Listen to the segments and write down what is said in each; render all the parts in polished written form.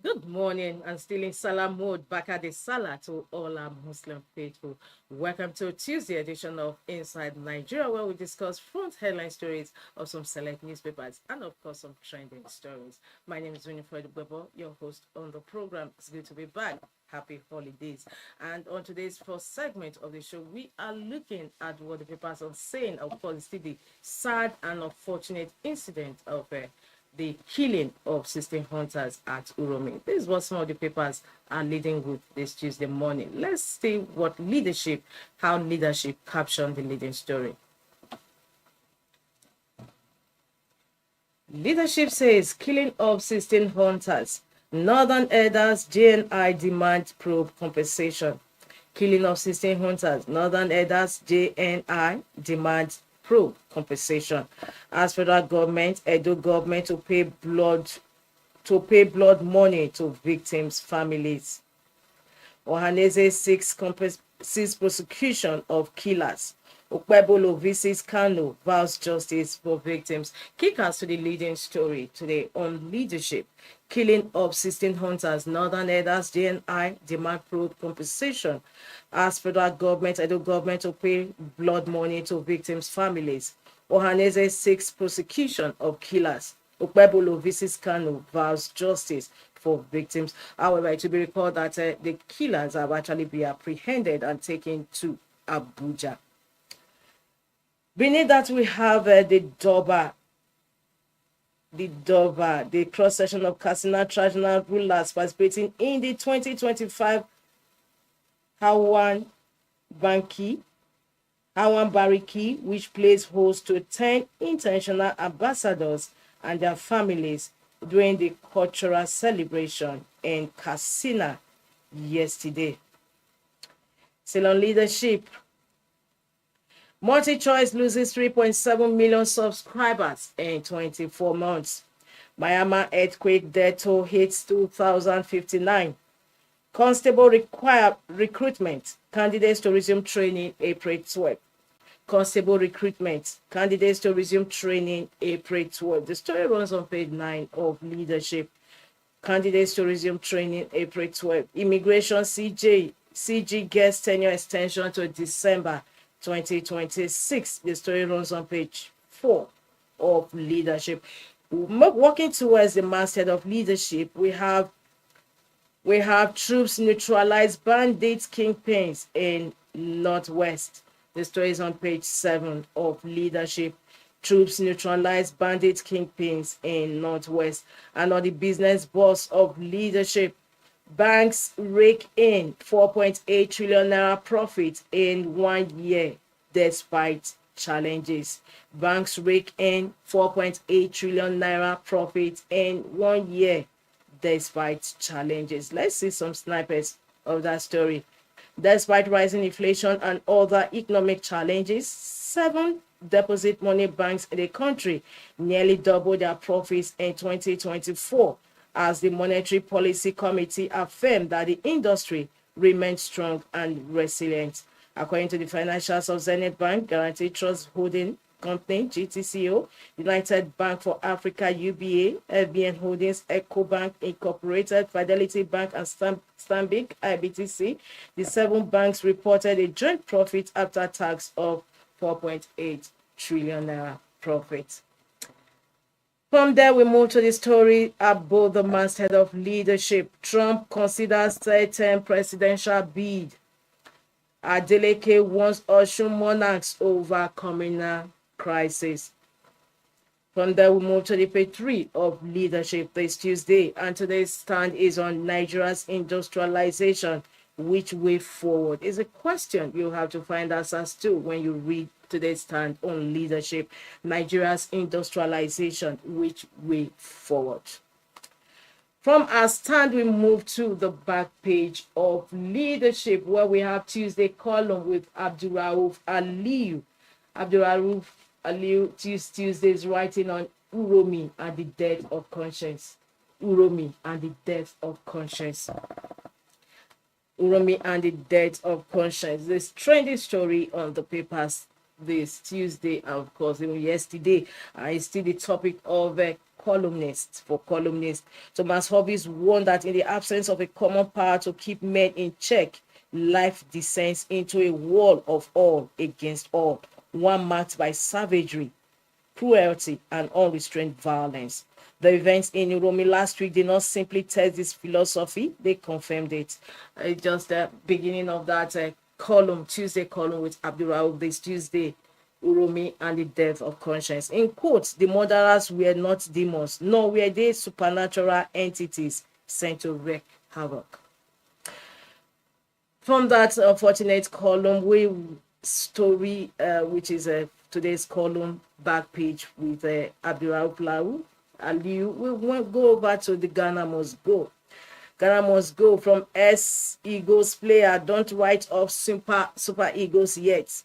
Good morning, and still in Salah mode, back at the Salah to all our Muslim faithful. Welcome to a Tuesday edition of Inside Nigeria, where we discuss front headline stories of some select newspapers and, of course, some trending stories. My name is Winifred Bebo, your host on the program. It's good to be back. Happy holidays. And on today's first segment of the show, we are looking at what the papers are saying. Of course, it's still the sad and unfortunate incident of the killing of 16 hunters at Uromi. This is what some of the papers are leading with this Tuesday morning. Let's see how leadership captioned the leading story. Leadership says killing of 16 hunters. Northern elders JNI demand probe compensation. Killing of 16 hunters. Northern elders JNI demand probe compensation. As federal government, Edo government to pay blood money to victims' families. Ohaneze seeks prosecution of killers. Okpebolo visits Kano, vows justice for victims. Kick us to the leading story today on leadership. Killing of 16 hunters, Northern elders, JNI demand probe compensation. As federal government, Edo government to pay blood money to victims' families. Ohaneze seeks prosecution of killers. Okpebolo visits Kano, vows justice for victims. However, it should be recalled that the killers have actually been apprehended and taken to Abuja. Beneath that, we have the cross-section of Katsina traditional rulers participating in the 2025 Hawan Bariki, which plays host to 10 international ambassadors and their families during the cultural celebration in Katsina yesterday. Still on leadership, MultiChoice loses 3.7 million subscribers in 24 months. Myanmar earthquake death toll hits 2,059. Constable recruitment. Candidates to resume training April 12. Constable recruitment. Candidates to resume training April 12. The story runs on page 9 of leadership. Candidates to resume training April 12. Immigration CG gets tenure extension to December 2026. The story runs on page 4 of leadership. Working towards the masthead of leadership, we have troops neutralize bandit kingpins in Northwest. The story is on page 7 of leadership. Troops neutralize bandit kingpins in Northwest. And on the business boss of leadership, banks rake in 4.8 trillion naira profit in 1 year despite challenges. Banks rake in 4.8 trillion naira profit in 1 year despite challenges. Let's see some snippets of that story. Despite rising inflation and other economic challenges, 7 deposit money banks in the country nearly doubled their profits in 2024 as the Monetary Policy Committee affirmed that the industry remains strong and resilient. According to the financials of Zenith Bank, Guaranty Trust Holding Company, GTCO, United Bank for Africa, UBA, FBN Holdings, EcoBank Incorporated, Fidelity Bank, and Stanbic, IBTC, the 7 banks reported a joint profit after tax of 4.8 trillion naira profit. From there, we move to the story about the masthead of leadership. Trump considers third-term presidential bid. Adeleke wants Osun monarchs over communal crisis. From there, we move to the page 3 of leadership this Tuesday, and today's stand is on Nigeria's industrialization. Which way forward is a question you have to find answers to when you read today's stand on leadership. Nigeria's industrialization, which way forward? From our stand, we move to the back page of leadership, where we have Tuesday column with Abdurrauf Aliyu. Abdurrauf Aliyu Tuesday's writing on Uromi and the death of conscience. Uromi and the death of conscience. Uromi and the death of conscience. This trending story on the papers this Tuesday, and of course even yesterday, is still the topic of columnist. Thomas Hobbes warned that in the absence of a common power to keep men in check, life descends into a wall of all against all, one marked by savagery, cruelty, and unrestrained violence. The events in Uromi last week did not simply test this philosophy, they confirmed it. Just the beginning of that Tuesday column with Abdurrahman this Tuesday, Uromi and the death of conscience. In quotes, the murderers were not demons, nor were they supernatural entities sent to wreak havoc. From that unfortunate column, which is today's column back page with Abdurrahman Aliyu, we won't go over to the Ghana Must Go. Ghana Must Go from S Eagles player, don't write off super Eagles yet.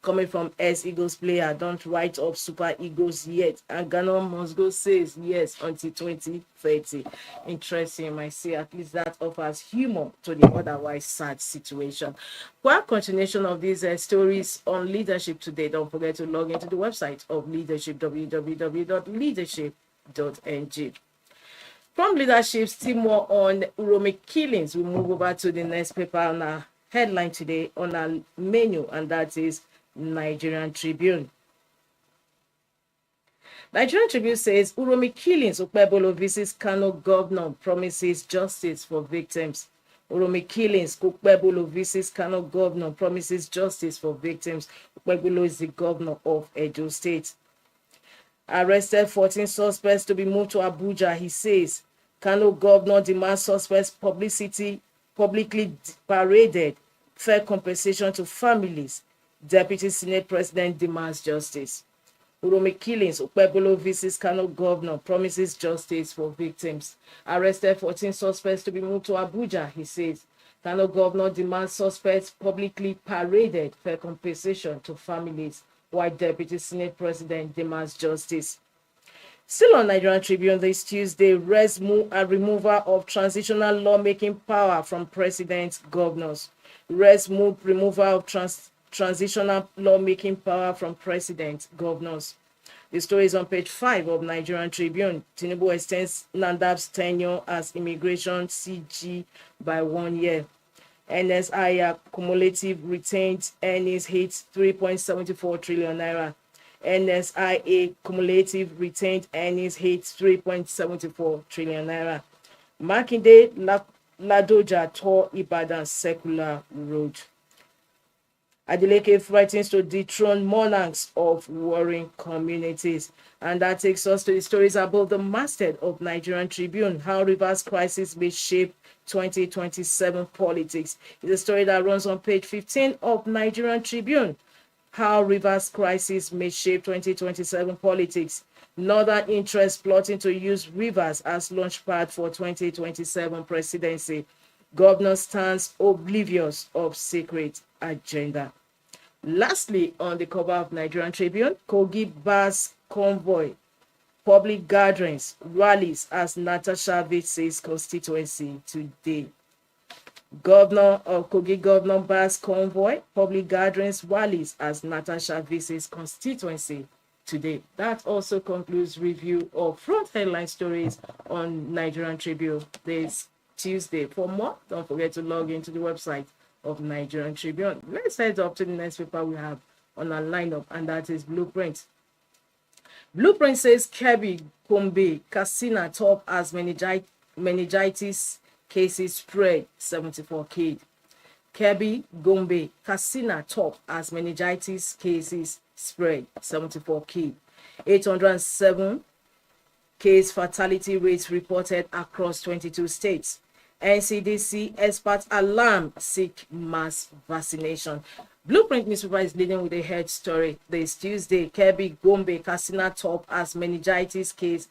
Coming from S Eagles player, don't write off super Eagles yet. And Ghana Must Go says yes until 2030. Interesting, you might say. At least that offers humor to the otherwise sad situation. For a continuation of these stories on leadership today, don't forget to log into the website of leadership, www.leadership.ng. From leadership, still more on Uromi killings, we move over to the next paper on our headline today on our menu, and that is Nigerian Tribune. Nigerian Tribune says Uromi killings, Okpebholo visits Kano governor, promises justice for victims. Uromi killings, Okpebholo visits Kano governor, promises justice for victims. Okpebholo is the governor of Edo State. Arrested 14 suspects to be moved to Abuja, he says. Kano governor demands suspects publicly paraded, fair compensation to families. Deputy Senate President demands justice. Uromi killings, Okpebholo visits Kano governor, promises justice for victims. Arrested 14 suspects to be moved to Abuja, he says. Kano governor demands suspects publicly paraded, fair compensation to families, while Deputy Senate President demands justice. Still on Nigerian Tribune this Tuesday, removal of transitional lawmaking power from president governors. Removal of transitional lawmaking power from president governors. The story is on page 5 of Nigerian Tribune. Tinubu extends Nandab's tenure as immigration CG by 1 year. NSI cumulative retained earnings hits 3.74 trillion naira. NSIA cumulative retained earnings hits 3.74 trillion naira. Makinde Ladoja tore Ibadan Circular Road. Adeleke threatens to dethrone monarchs of warring communities. And that takes us to the stories about the masthead of Nigerian Tribune, how Rivers crisis may shape 2027 politics. It's a story that runs on page 15 of Nigerian Tribune. How Rivers crisis may shape 2027 politics. Northern interests plotting to use Rivers as launchpad for 2027 presidency. Governor stands oblivious of secret agenda. Lastly, on the cover of Nigerian Tribune, Kogi bars convoy, public gatherings, rallies as Natasha visits constituency today. Governor of Kogi Governor bars convoy, public gatherings, rallies as Natasha visits constituency today. That also concludes review of front headline stories on Nigerian Tribune this Tuesday. For more, don't forget to log into the website of Nigerian Tribune. Let's head up to the next paper we have on our lineup, and that is Blueprint. Blueprint says Kebbi, Gombe, Katsina top as meningitis cases spread, 74 killed. Kebbi, Gombe, Katsina top as meningitis cases spread, 74 killed. 807 case fatality rates reported across 22 states. NCDC experts alarm seek mass vaccination. Blueprint newspaper is leading with a head story this Tuesday. Kebbi, Gombe, Katsina top as meningitis cases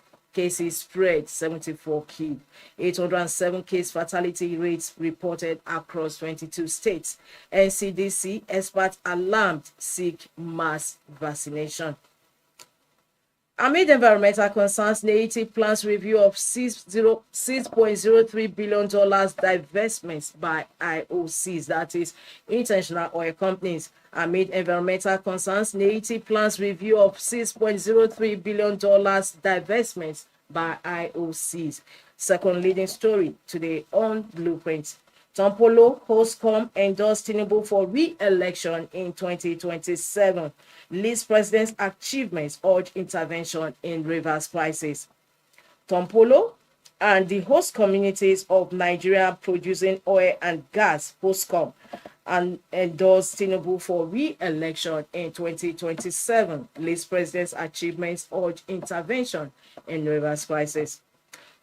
spread, 74 killed. 807 case fatality rates reported across 22 states. NCDC experts alarmed seek mass vaccination. Amid environmental concerns, Naiti plans review of $6.03 billion divestments by IOCs, that is, international oil companies. Amid environmental concerns, Naiti plans review of $6.03 billion divestments by IOCs. Second leading story today on Blueprint. Tompolo, Hoscom endorsed Tinubu for re-election in 2027. List president's achievements urge intervention in rivers crisis. Tompolo and the host communities of Nigeria producing oil and gas, Hoscom, and endorsed Tinubu for re-election in 2027. List president's achievements urge intervention in rivers crisis.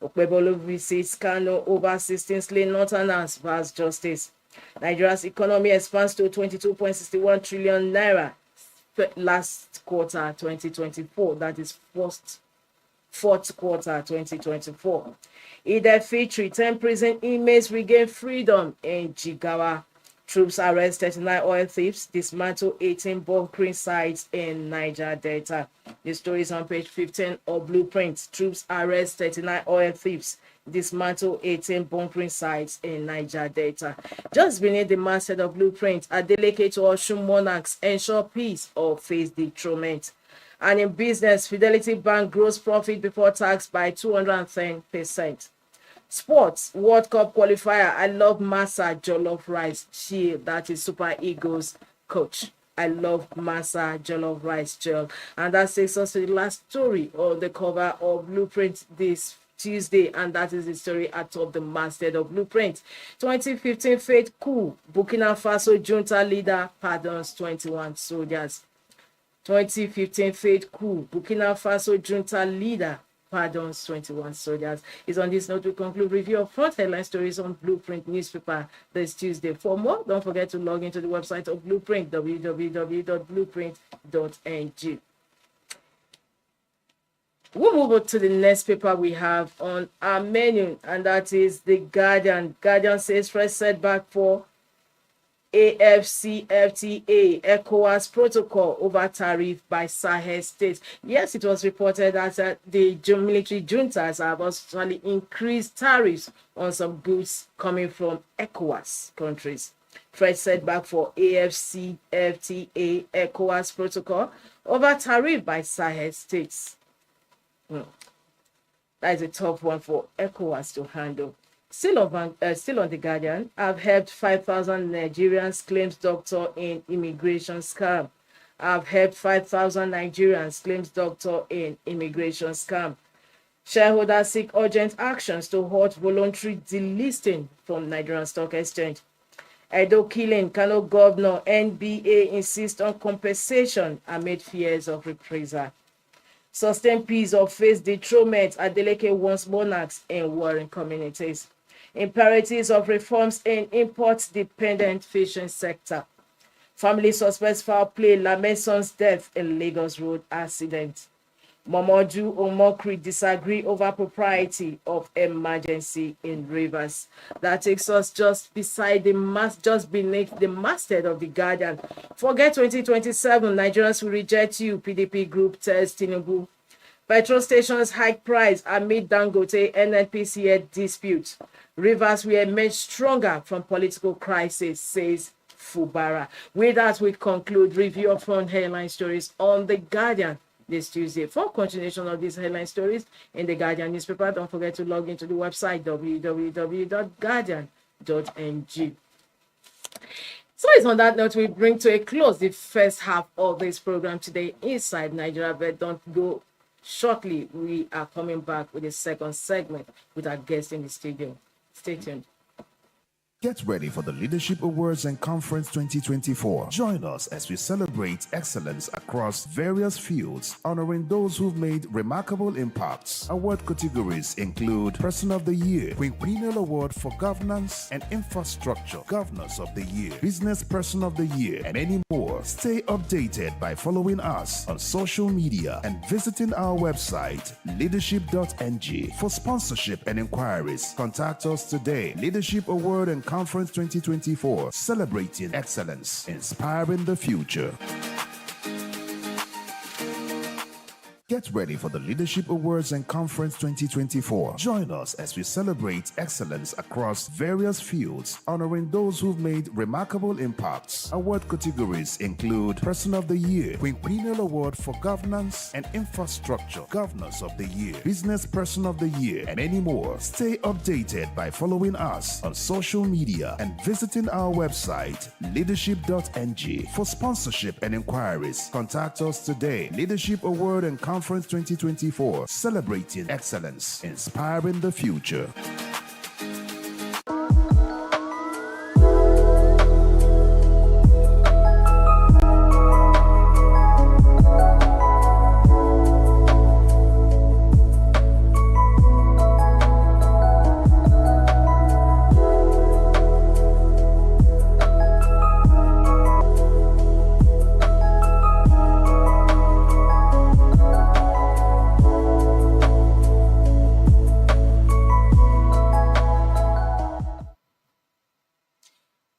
Okpebolo visits Kano over 16 slain Northerners vs justice. Nigeria's economy expands to 22.61 trillion naira last quarter 2024. That is fourth quarter 2024. Eid-el-Fitr, 10 prison inmates regain freedom in Jigawa. Troops arrest 39 oil thieves, dismantle 18 bunkering sites in Niger Delta. The story is on page 15 of Blueprint. Troops arrest 39 oil thieves, dismantle 18 bunkering sites in Niger Delta. Just beneath the masthead of Blueprint, Adeleke to Osun monarchs ensure peace or face dethronement. And in business, Fidelity Bank grows profit before tax by 210%. Sports, World Cup qualifier. I love Masa Jollof Rice Chill. That is Super Eagles coach. I love Masa Jollof Rice Chill. And that takes us to the last story on the cover of Blueprint this Tuesday. And that is the story atop the masthead of Blueprint. 2015 faith coup. Burkina Faso junta leader pardons 21 soldiers. 2015 faith coup. Burkina Faso junta leader pardons 21 soldiers. Is on this note we conclude review of front headline stories on Blueprint newspaper this Tuesday. For more, don't forget to log into the website of Blueprint, www.blueprint.ng. We'll move on to the next paper we have on our menu, and that is The Guardian. Guardian says fresh setback for AFCFTA ECOWAS protocol over tariff by Sahel states. Yes, it was reported that the military juntas have actually increased tariffs on some goods coming from ECOWAS countries. Fresh setback for AFCFTA ECOWAS protocol over tariff by Sahel states. That is a tough one for ECOWAS to handle. Still on The Guardian, I've helped 5,000 Nigerians, claims doctor in immigration scam. I've helped 5,000 Nigerians, claims doctor in immigration scam. Shareholders seek urgent actions to halt voluntary delisting from Nigerian Stock Exchange. Edo killing, Kano governor, NBA insists on compensation amid fears of reprisal. Sustained peace or face dethronement, Adeleke wants monarchs in warring communities. Imperatives of reforms in import-dependent fishing sector. Family suspects foul play, lament son's death in Lagos road accident. Momodu Omokri disagree over propriety of emergency in rivers. That takes us just beside just beneath the masthead of The Guardian. Forget 2027, Nigerians will reject you, PDP group tells Tinubu. Petrol stations hike price amid Dangote NNPCL dispute. Rivers will emerge stronger from political crisis, says Fubara. With that, we conclude review of front headline stories on The Guardian this Tuesday. For continuation of these headline stories in The Guardian newspaper, don't forget to log into the website www.guardian.ng. So it's on that note we bring to a close the first half of this program today, Inside Nigeria. But don't go. Shortly, we are coming back with the second segment with our guest in the studio. Stay tuned. Get ready for the Leadership Awards and Conference 2024. Join us as we celebrate excellence across various fields, honoring those who've made remarkable impacts. Award categories include Person of the Year, Quinquennial Award for Governance and Infrastructure, Governors of the Year, Business Person of the Year, and many more. Stay updated by following us on social media and visiting our website, leadership.ng. For sponsorship and inquiries, contact us today. Leadership Award and Conference 2024, celebrating excellence, inspiring the future. Get Get ready for the Leadership Awards and Conference 2024. Join us as we celebrate excellence across various fields, honoring those who've made remarkable impacts. Award categories include Person of the Year, Quinquennial Award for Governance and Infrastructure, Governors of the Year, Business Person of the Year, and many more. Stay updated by following us on social media and visiting our website, leadership.ng. For sponsorship and inquiries, contact us today. Leadership Award and Conference 2024, celebrating excellence, inspiring the future.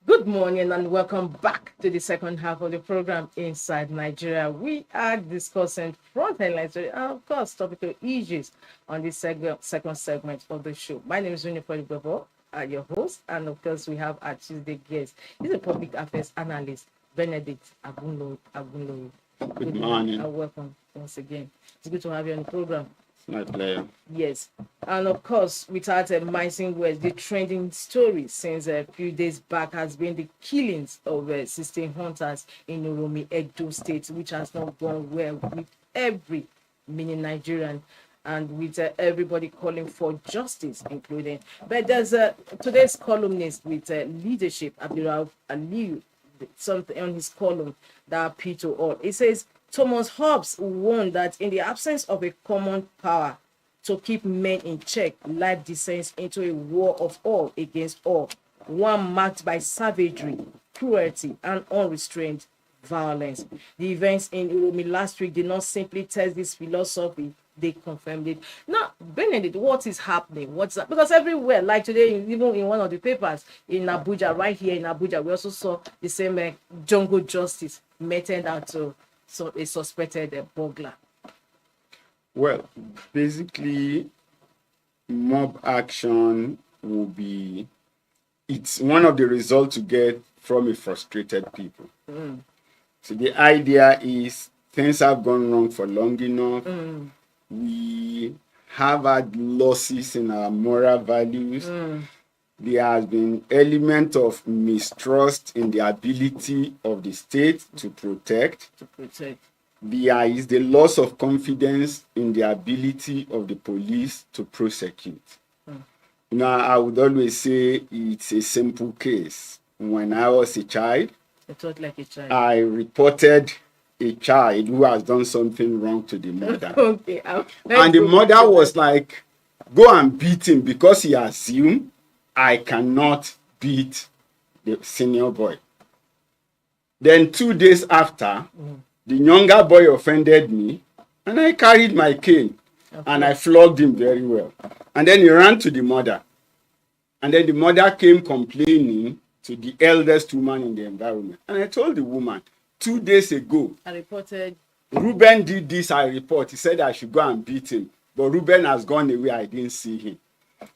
Good morning and welcome back to the second half of the program Inside Nigeria. We are discussing front headlines and of course topical issues on this second segment of the show. My name is Winifred Bebo, your host, and of course we have our Tuesday guest. He's a public affairs analyst, Benedict Agunloye. Good morning. And welcome once again. It's good to have you on the program. My pleasure. Yes, and of course, without missing words, the trending story since a few days back has been the killings of 16 hunters in Uromi, Edo State, which has not gone well with every mini Nigerian and with everybody calling for justice, including. But there's today's columnist with leadership, Abdullah Aliyu, something on his column that appeal to all. It says, Thomas Hobbes warned that in the absence of a common power to keep men in check, life descends into a war of all against all, one marked by savagery, cruelty, and unrestrained violence. The events in Uromi last week did not simply test this philosophy, they confirmed it. Now, Benedict, what is happening? What's that? Because everywhere, like today, even in one of the papers in Abuja, right here in Abuja, we also saw the same jungle justice meted out to a suspected burglar. Well, basically, mob action will be, it's one of the results you get from a frustrated people. So the idea is things have gone wrong for long enough. We have had losses in our moral values. There has been element of mistrust in the ability of the state to protect. There is the loss of confidence in the ability of the police to prosecute. Now, I would always say it's a simple case. When I was a child, I thought like a child. I reported a child who has done something wrong to the mother. Okay. And the mother was like, go and beat him because he assumed I cannot beat the senior boy. Then 2 days after, the younger boy offended me, and I carried my cane, and I flogged him very well. And then he ran to the mother. And then the mother came complaining to the eldest woman in the environment. And I told the woman, 2 days ago, I reported. Ruben did this, I report. He said I should go and beat him. But Ruben has gone away, I didn't see him.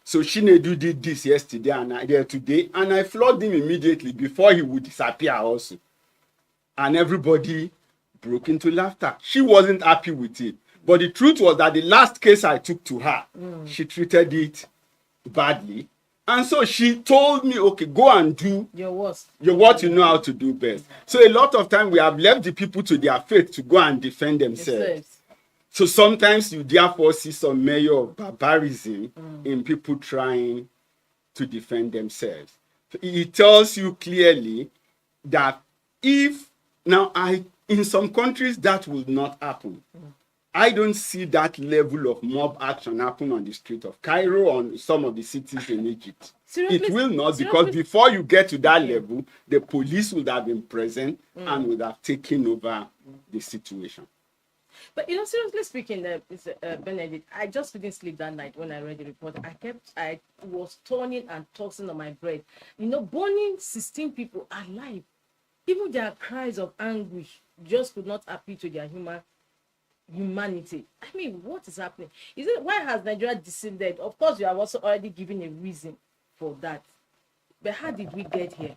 So Chinedu did this yesterday and today, and I flogged him immediately before he would disappear also. And everybody broke into laughter. She wasn't happy with it. But the truth was that the last case I took to her, she treated it badly. And so she told me, okay, go and do Your worst. what you know how to do best. So a lot of time we have left the people to their fate to go and defend themselves. So sometimes you therefore see some measure of barbarism in people trying to defend themselves. It tells you clearly that in some countries that will not happen. I don't see that level of mob action happen on the street of Cairo or on some of the cities in Egypt. Seriously? It will not, because before you get to that level, the police would have been present and would have taken over the situation. But seriously speaking, Benedict, I just didn't sleep that night when I read the report. I was turning and tossing on my bread. Burning 16 people alive. Even their cries of anguish just could not appeal to their human humanity. I mean, what is happening? Is it why has Nigeria descended? Of course, you have also already given a reason for that. But how did we get here?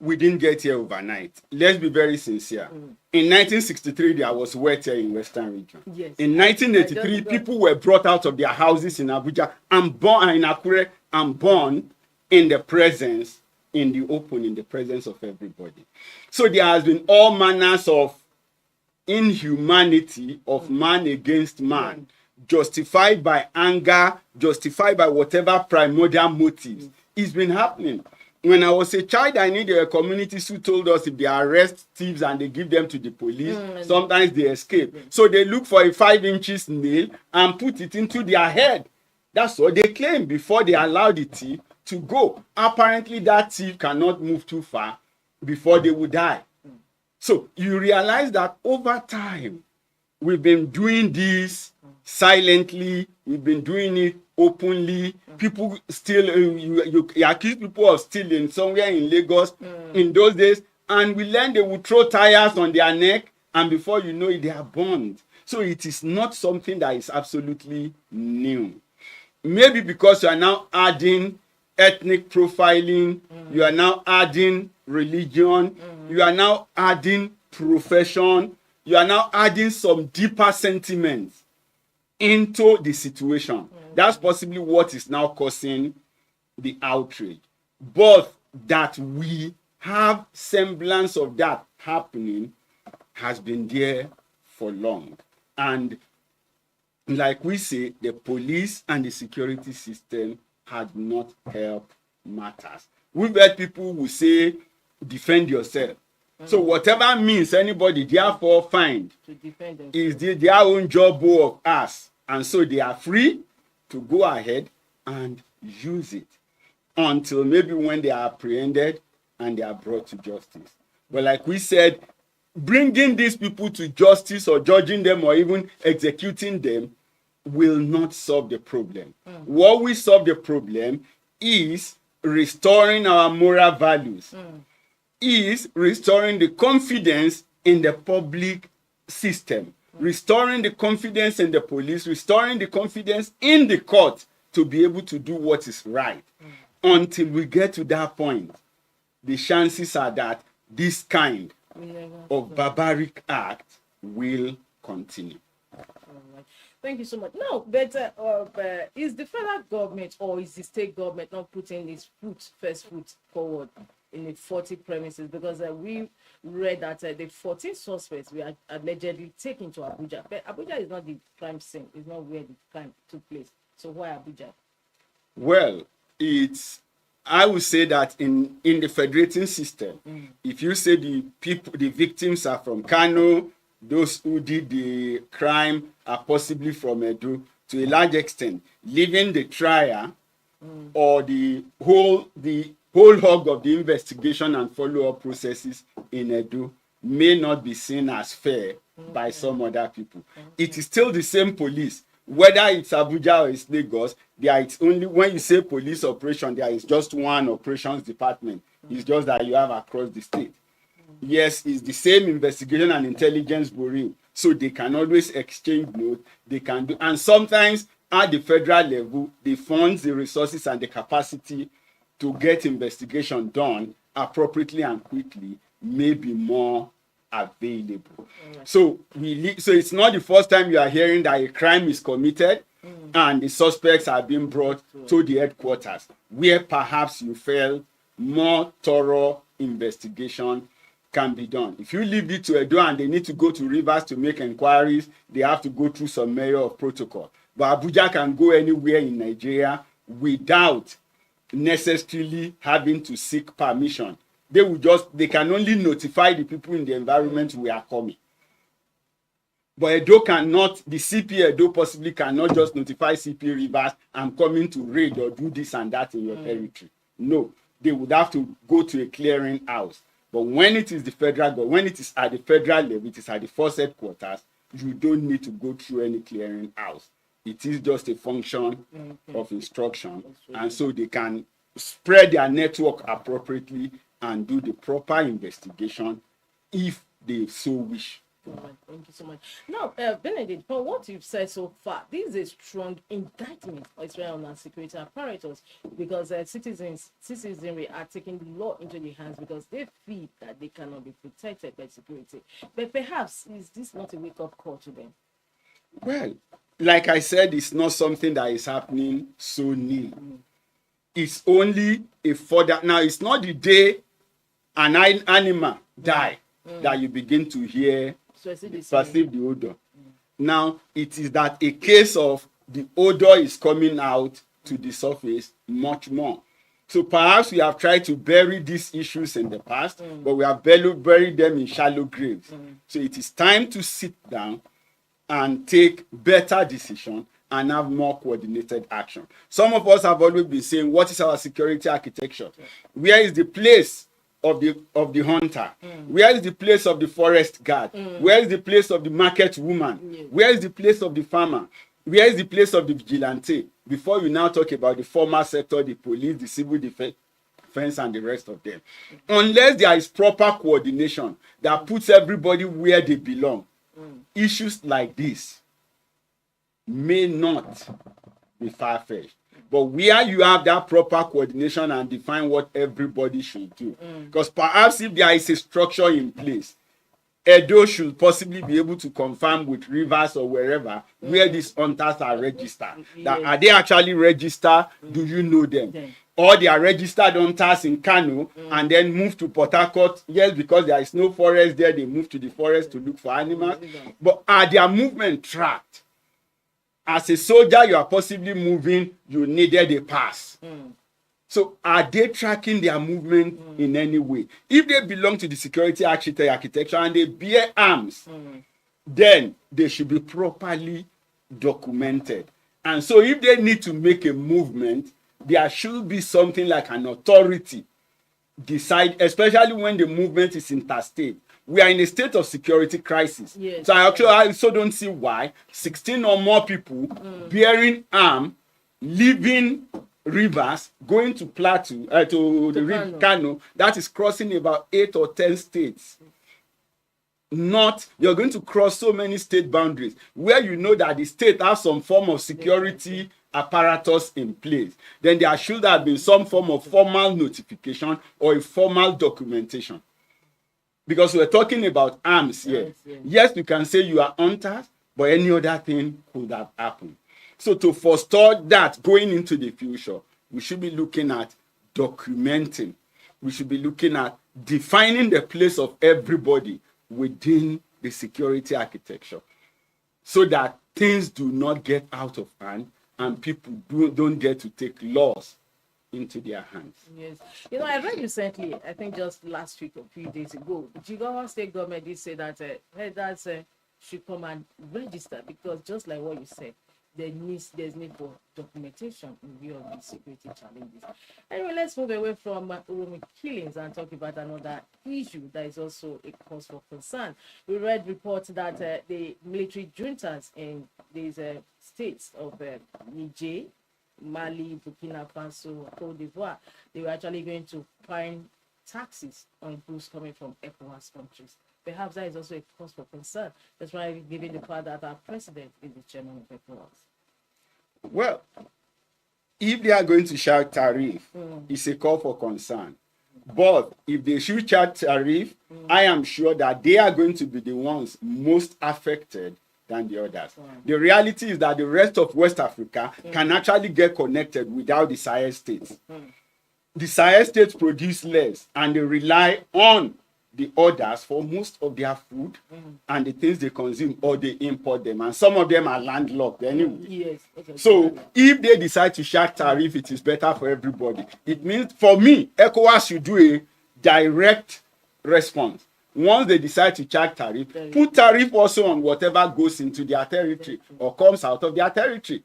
We didn't get here overnight. Let's be very sincere. In 1963, there was weather in Western region. Yes. In 1983, people were brought out of their houses in Abuja and born in Akure and born in the presence, in the open, in the presence of everybody. So there has been all manners of inhumanity of man against man, justified by anger, justified by whatever primordial motives. It's been happening. When I was a child, I knew there were communities who told us if they arrest thieves and they give them to the police, sometimes they escape. So they look for a 5-inch nail and put it into their head. That's what they claim before they allow the thief to go. Apparently, that thief cannot move too far before they will die. So you realize that over time, we've been doing this silently, we've been doing it openly. People still, you accuse people of stealing somewhere in Lagos in those days, and we learn they will throw tires on their neck, and before you know it, they are burned. So it is not something that is absolutely new. Maybe because you are now adding ethnic profiling, you are now adding religion, you are now adding profession, you are now adding some deeper sentiments into the situation. That's possibly what is now causing the outrage. But that we have semblance of that happening has been there for long. And like we say, the police and the security system had not helped matters. We've heard people who say, defend yourself. So whatever means anybody therefore find is their own job of us. And so they are free to go ahead and use it until maybe when they are apprehended and they are brought to justice. But like we said, bringing these people to justice or judging them or even executing them will not solve the problem. What will solve the problem is restoring our moral values, is restoring the confidence in the public system, restoring the confidence in the police, restoring the confidence in the court to be able to do what is right. Until we get to that point, the chances are that this kind of barbaric act will continue. Thank you so much. No, but is the federal government or is the state government not putting its first foot forward in the 40 premises? Because we read that the 14 suspects were allegedly taken to Abuja. But Abuja is not the crime scene. It's not where the crime took place. So why Abuja? Well, I would say that in the federating system, if you say the victims are from Kano, those who did the crime are possibly from Edo, to a large extent, leaving the trial or the whole hog of the investigation and follow-up processes in Edo may not be seen as fair by some other people. It is still the same police, whether it's Abuja or it's Lagos. It's only when you say police operation, there is just one operations department. It's just that you have across the state. Yes, it's the same investigation and intelligence bureau, so they can always exchange notes. They can do, and sometimes at the federal level, the funds, the resources, and the capacity to get investigation done appropriately and quickly may be more available. So it's not the first time you are hearing that a crime is committed and the suspects are being brought to the headquarters, where perhaps you felt more thorough investigation can be done. If you leave it to Edo and they need to go to Rivers to make inquiries, they have to go through some measure of protocol. But Abuja can go anywhere in Nigeria without necessarily having to seek permission. They can only notify the people in the environment we are coming. But Edo cannot, the CP Edo possibly cannot just notify CP Rivers, I'm coming to raid or do this and that in your territory. No, they would have to go to a clearing house. But when it is the federal government, when it is at the federal level, it is at the first headquarters, you don't need to go through any clearing house. It is just a function of instruction. And so they can spread their network appropriately and do the proper investigation if they so wish All right, thank you so much. Now, Benedict, from what you've said so far, this is a strong indictment of Israel and our security apparatus because citizenry are taking the law into their hands because they feel that they cannot be protected by security. But perhaps is this not a wake-up call to them? Well, like I said, it's not something that is happening so new. It's only a further. Now, it's not the day an animal die that you begin to hear, perceive the odor. Now, it is that a case of the odor is coming out to the surface much more. So perhaps we have tried to bury these issues in the past, but we have buried them in shallow graves. So it is time to sit down and take better decisions and have more coordinated action. Some of us have always been saying, what is our security architecture? Where is the place of the hunter? Where is the place of the forest guard? Where is the place of the market woman? Where is the place of the farmer? Where is the place of the vigilante? Before we now talk about the formal sector, the police, the civil defense, and the rest of them. Unless there is proper coordination that puts everybody where they belong, issues like this may not be far-fetched. But where you have that proper coordination and define what everybody should do. Because perhaps if there is a structure in place, Edo should possibly be able to confirm with Rivers or wherever where these hunters are registered. That are they actually registered? Do you know them? Or they are registered hunters in Kano and then move to Port Harcourt. Yes, because there is no forest there, they move to the forest to look for animals. But are their movement tracked? As a soldier, you are possibly moving, you needed a pass. So are they tracking their movement in any way? If they belong to the security architecture and they bear arms, then they should be properly documented. And so if they need to make a movement, there should be something like an authority decide, especially when the movement is interstate. We are in a state of security crisis. So I also don't see why 16 or more people bearing arms, leaving Rivers, going to Plateau, to the Kano, that is crossing about 8 or 10 states. Not, you're going to cross so many state boundaries where you know that the state has some form of security apparatus in place. Then there should have been some form of formal notification or a formal documentation. Because we're talking about arms here. Yes, you can say you are hunters, but any other thing could have happened. So to forestall that going into the future, we should be looking at documenting. We should be looking at defining the place of everybody within the security architecture so that things do not get out of hand and people don't get to take laws into their hands. Yes. You know, I read recently, I think just last week or a few days ago, Jigawa state government did say that herders should come and register because just like what you said, there's need for documentation in view of the security challenges. Anyway, let's move away from Uromi killings and talk about another issue that is also a cause for concern. We read reports that the military juntas in these states of Niger, Mali, Burkina Faso, Cote d'Ivoire, they were actually going to find taxes on goods coming from ECOWAS countries. Perhaps that is also a cause for concern. That's why, given the fact that our president is the chairman of ECOWAS. Well, if they are going to charge tariff, it's a call for concern. But if they should charge tariff, I am sure that they are going to be the ones most affected than the others. The reality is that the rest of West Africa can actually get connected without the Sahel states. The Sahel states produce less and they rely on the others for most of their food and the things they consume, or they import them, and some of them are landlocked anyway. So if they decide to charge tariff, it is better for everybody. It means, for me, ECOWAS should do a direct response. Once they decide to charge tariff, put tariff also on whatever goes into their territory or comes out of their territory.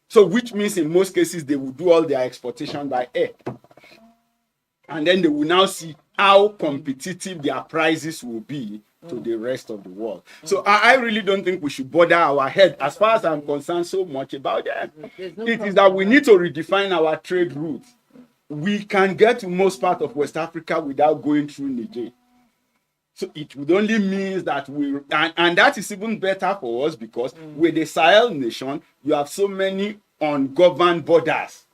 So which means in most cases they will do all their exportation by air. And then they will now see how competitive their prices will be to the rest of the world. So I really don't think we should bother our head, as far as I'm concerned, so much about that. It is that we need to redefine our trade routes. We can get to most part of West Africa without going through Niger. So it would only mean that and that is even better for us because with the Sahel nation, you have so many ungoverned borders.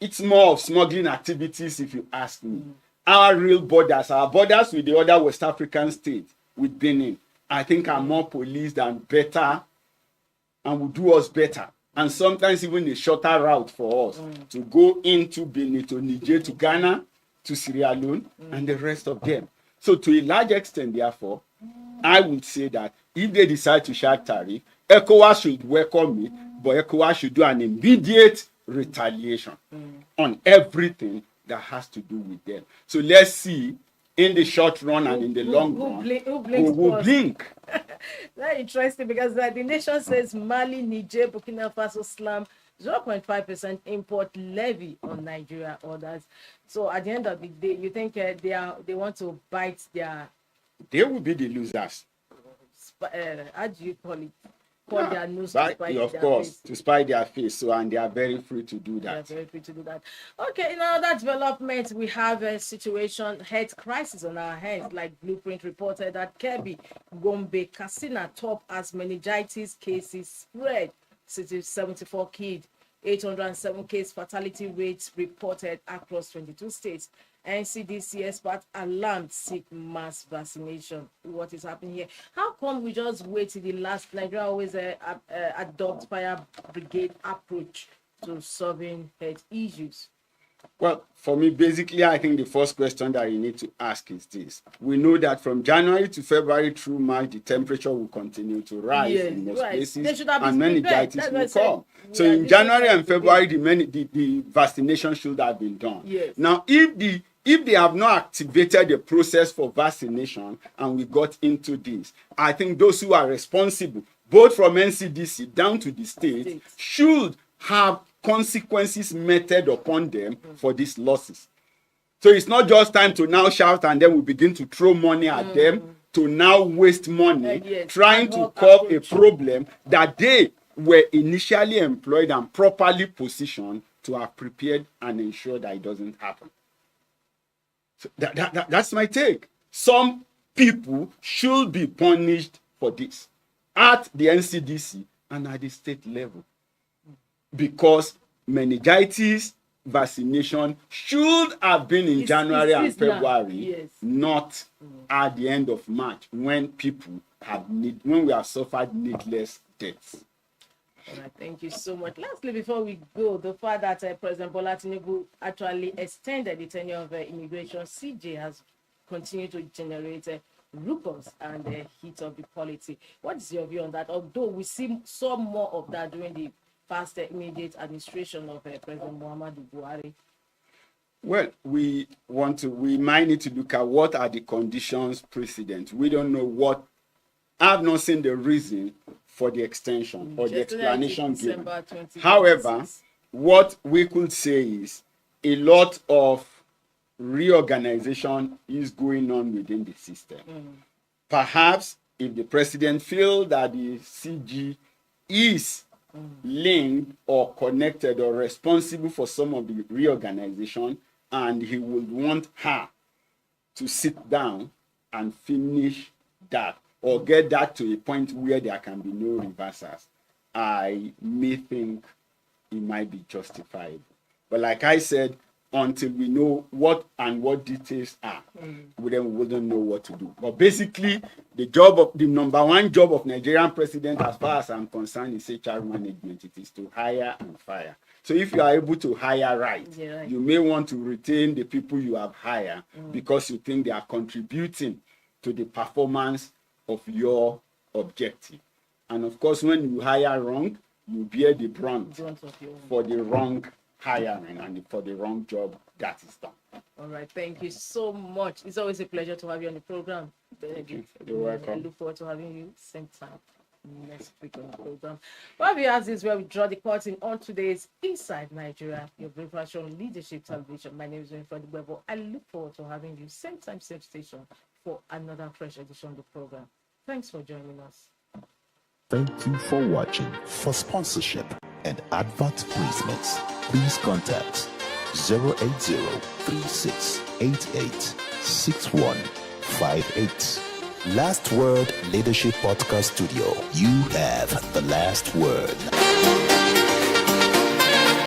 It's more of smuggling activities, if you ask me. Our real borders, our borders with the other West African states, with Benin, I think are more policed and better and will do us better. And sometimes even a shorter route for us to go into Benin, to Niger, to Ghana, to Sierra Leone, and the rest of them. So to a large extent, therefore, I would say that if they decide to charge tariff, ECOWAS should welcome it, but ECOWAS should do an immediate retaliation on everything that has to do with them. So let's see in the short run and in the long run who will blink. Very interesting because the nation says Mali, Niger, Burkina Faso slam 0.5% import levy on Nigeria orders. So at the end of the day, you think they want to bite their... They will be the losers. How do you call it? Their nose to spite their face. So, and they are very free to do that. They are very free to do that. Okay, in another development, we have a situation, health crisis on our hands, like Blueprint reported that Kebbi, Gombe, Katsina top as meningitis cases spread. 74 kids, 807 case fatality rates reported across 22 states. NCDC experts alarmed seek mass vaccination. What is happening here? How come we just wait till the last? Nigeria always adopt fire brigade approach to solving health issues. Well, for me, basically, I think the first question that you need to ask is this. We know that from January to February through March, the temperature will continue to rise in most places, and meningitis will come. So in January and February, the vaccination should have been done. Yes. Now, if they have not activated the process for vaccination and we got into this, I think those who are responsible, both from NCDC down to the state, should have consequences meted upon them for these losses. So it's not just time to now shout and then we begin to throw money at them to now waste money trying to curb a problem that they were initially employed and properly positioned to have prepared and ensure that it doesn't happen. So that's my take. Some people should be punished for this at the NCDC and at the state level, because meningitis vaccination should have been in January and February, not at the end of March when we have suffered needless deaths. All right, thank you so much. Lastly, before we go, the fact that President Bola Tinubu actually extended the tenure of immigration, CJ has continued to generate rumors and heat of the polity. What is your view on that? Although we saw more of that during the past immediate administration of President Muhammadu Buhari. Well, we might need to look at what are the conditions precedent. We don't know what. I've not seen the reason for the extension or the explanation given. However, what we could say is a lot of reorganization is going on within the system. Perhaps if the president feels that the CG is linked or connected or responsible for some of the reorganization, and he would want her to sit down and finish that or get that to a point where there can be no reversals, I may think it might be justified. But like I said, until we know what details are, we wouldn't know what to do. But basically, the number one job of Nigerian president, as far as I'm concerned, is HR management. It is to hire and fire. So if you are able to hire right, you may want to retain the people you have hired because you think they are contributing to the performance of your objective. And of course, when you hire wrong, you bear the brunt for the wrong hiring and for the wrong job that is done. All right, thank you so much. It's always a pleasure to have you on the program. You're welcome. I look forward to having you same time next week on the program. Well, this is where we draw the curtain on today's Inside Nigeria, your breakfast show on Leadership Television. My name is Winfred Webo. I look forward to having you same time, same station for another fresh edition of the program. Thanks for joining us. Thank you for watching. For sponsorship and advert placements, please contact 080-3688-6158. Last Word Leadership Podcast Studio. You have the last word.